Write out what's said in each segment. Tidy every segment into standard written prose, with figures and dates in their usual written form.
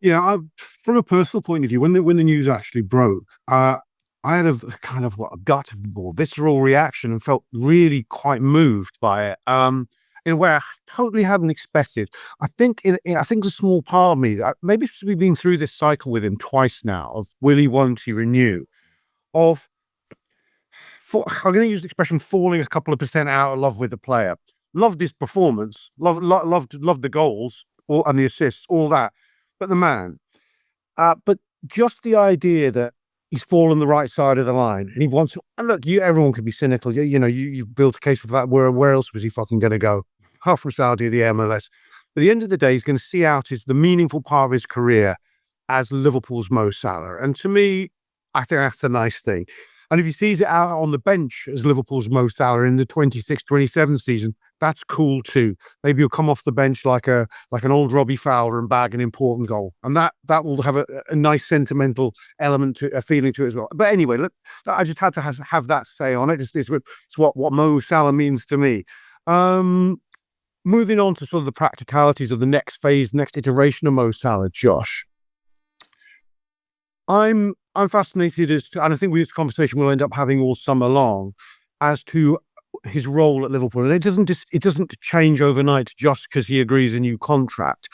Yeah, from a personal point of view, when the news actually broke, I had a kind of what a gut or visceral reaction and felt really quite moved by it. In a way I totally hadn't expected. I think a small part of me, maybe because we've been through this cycle with him twice now of will he, won't he renew, of I'm going to use the expression falling a couple of percent out of love with the player. Loved his performance, loved the goals and the assists, all that, but the man. But just the idea that he's fallen the right side of the line and he wants to, and look, everyone can be cynical. You built a case for that. Where else was he fucking going to go? Half from Saudi, the MLS. But at the end of the day, he's going to see out the meaningful part of his career as Liverpool's Mo Salah. And to me, I think that's a nice thing. And if he sees it out on the bench as Liverpool's Mo Salah in the 26-27 season, that's cool too. Maybe he'll come off the bench like an old Robbie Fowler and bag an important goal, and that will have a nice sentimental element to a feeling to it as well. But anyway, look, I just had to have that say on it. It's what Mo Salah means to me. Moving on to sort of the practicalities of the next phase, next iteration of Mo Salah, Josh. I'm fascinated and I think this conversation we'll end up having all summer long, as to his role at Liverpool. And it doesn't change overnight just because he agrees a new contract.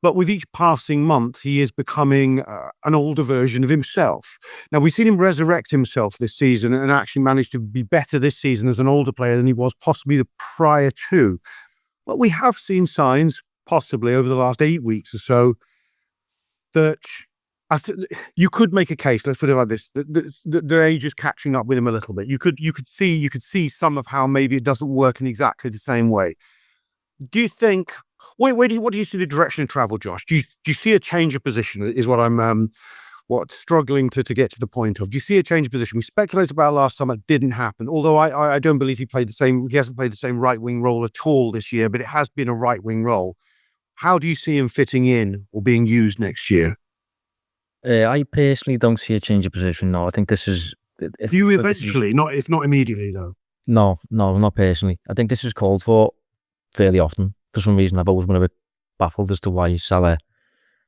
But with each passing month, he is becoming an older version of himself. Now, we've seen him resurrect himself this season and actually managed to be better this season as an older player than he was possibly the prior to. But we have seen signs, possibly over the last 8 weeks or so, that you could make a case. Let's put it like this: the age is catching up with him a little bit. You could see some of how maybe it doesn't work in exactly the same way. Do you think? What do you see the direction of travel, Josh? Do you see a change of position? Is what I'm struggling to get to the point of. Do you see a change of position? We speculated about last summer, it didn't happen. Although I don't believe he hasn't played the same right wing role at all this year, but it has been a right wing role. How do you see him fitting in or being used next year? I personally don't see a change of position. No, I think this is. Do you eventually, if not immediately, though? No, not personally. I think this is called for fairly often. For some reason, I've always been a bit baffled as to why Salah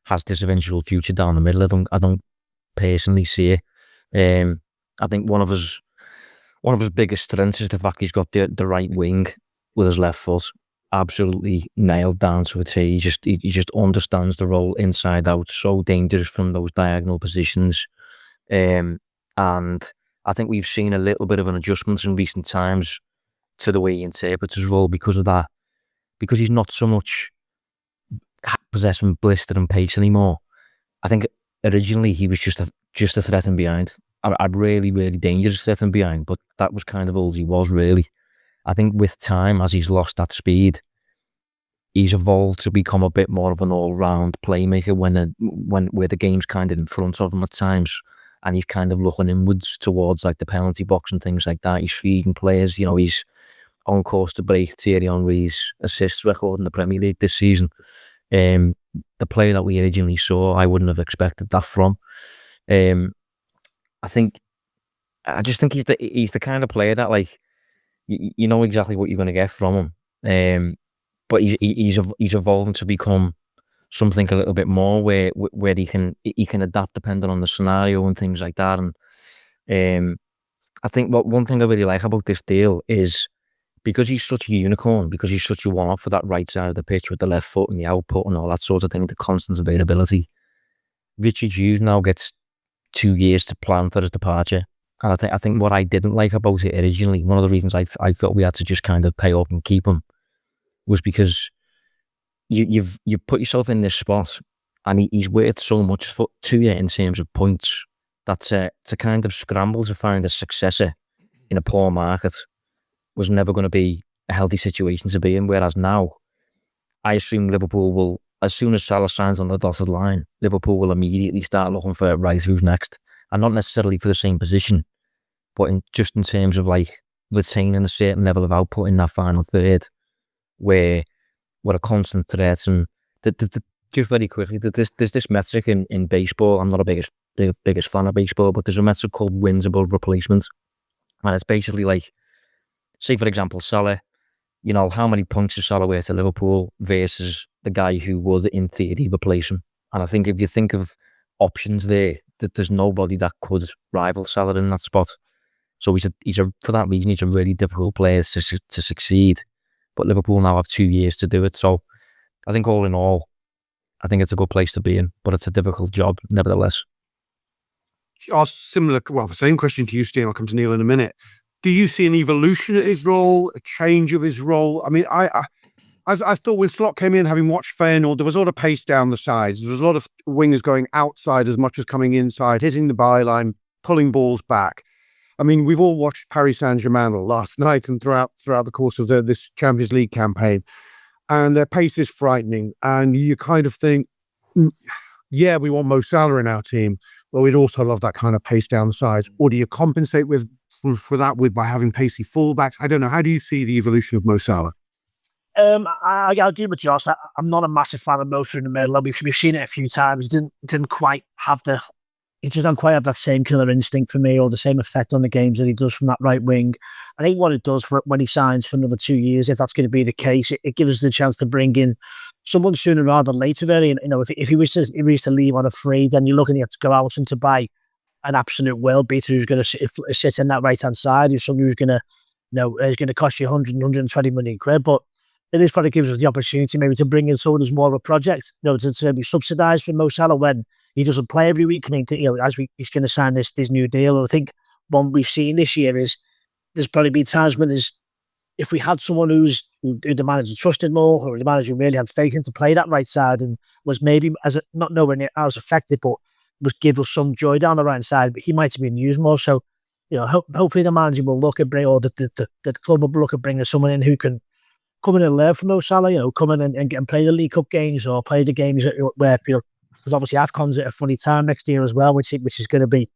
has this eventual future down the middle. I don't personally see it. I think one of his biggest strengths is the fact he's got the right wing with his left foot absolutely nailed down to a T. He just understands the role inside out. So dangerous from those diagonal positions. And I think we've seen a little bit of an adjustment in recent times to the way he interprets his role because of that. Because he's not so much possession, blister and pace anymore. I think originally he was just a threat in behind. A really, really dangerous threat in behind, but that was kind of all he was, really. I think with time, as he's lost that speed, he's evolved to become a bit more of an all-round playmaker where the game's kind of in front of him at times, and he's kind of looking inwards towards like the penalty box and things like that. He's feeding players. He's on course to break Thierry Henry's assist record in the Premier League this season. The player that we originally saw, I wouldn't have expected that from. I just think he's the kind of player that, like, you know exactly what you're going to get from him. But he's evolving to become something a little bit more where he can adapt depending on the scenario and things like that. And I think one thing I really like about this deal is, because he's such a unicorn, because he's such a one-off for that right side of the pitch with the left foot and the output and all that sort of thing, the constant availability, Richard Hughes now gets 2 years to plan for his departure. And I think what I didn't like about it originally, one of the reasons I felt we had to just kind of pay up and keep him, was because you've put yourself in this spot and he's worth so much to you in terms of points that to kind of scramble to find a successor in a poor market was never going to be a healthy situation to be in. Whereas now, I assume Liverpool will, as soon as Salah signs on the dotted line, Liverpool will immediately start looking for right who's next. And not necessarily for the same position, but just in terms of like retaining a certain level of output in that final third, where we're a constant threat. And just very quickly, there's this metric in baseball. I'm not a biggest fan of baseball, but there's a metric called wins above replacement. And it's basically like, say, for example, Salah, how many points is Salah worth to Liverpool versus the guy who would, in theory, replace him? And I think if you think of options there, that there's nobody that could rival Salah in that spot. So for that reason, he's a really difficult player to succeed. But Liverpool now have 2 years to do it. So I think all in all, I think it's a good place to be in, but it's a difficult job nevertheless. The same question to you, Steve. I'll come to Neil in a minute. Do you see an evolution of his role, a change of his role? I mean, I thought when Slot came in, having watched Feyenoord, there was a lot of pace down the sides. There was a lot of wingers going outside as much as coming inside, hitting the byline, pulling balls back. I mean, we've all watched Paris Saint-Germain last night and throughout the course of this Champions League campaign, and their pace is frightening. And you kind of think, yeah, we want Mo Salah in our team, but we'd also love that kind of pace down the sides. Or do you compensate for that by having pacey fullbacks? I don't know. How do you see the evolution of Mo Salah? I agree with Josh. I'm not a massive fan of Mo in the middle. We've seen it a few times. Didn't quite have he just don't quite have that same killer instinct for me, or the same effect on the games that he does from that right wing. I think what it does when he signs for another 2 years, if that's going to be the case, it gives us the chance to bring in someone sooner rather than later. Very, if he was to leave on a free, then you're looking at to go out and to buy an absolute world beater who's going to sit in that right hand side, who's someone who's going to, is going to cost you 100, 120 million quid. But it is probably gives us the opportunity maybe to bring in someone who's more of a project, to be subsidised for Mo Salah when he doesn't play every week. I mean, he's going to sign this new deal. And I think one we've seen this year is there's probably been times when if we had someone who the manager trusted more, or the manager really had faith in to play that right side and was maybe not nowhere near as effective, but would give us some joy down the right side, but he might have been used more. So, hopefully the manager will look at the club will look at bringing someone in who can come in and learn from Mo Salah, come in and play the League Cup games or play the games where, because obviously AFCON's at a funny time next year as well, which is going to be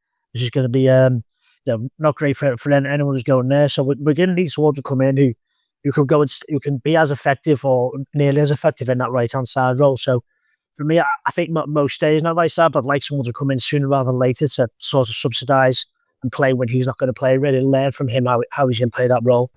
not great for anyone who's going there. So we're going to need someone to come in who can go and who can be as effective or nearly as effective in that right hand side role. So for me, I think Mo stays in that right side, but I'd like someone to come in sooner rather than later to sort of subsidise and play when he's not going to play. Really learn from him how he's going to play that role.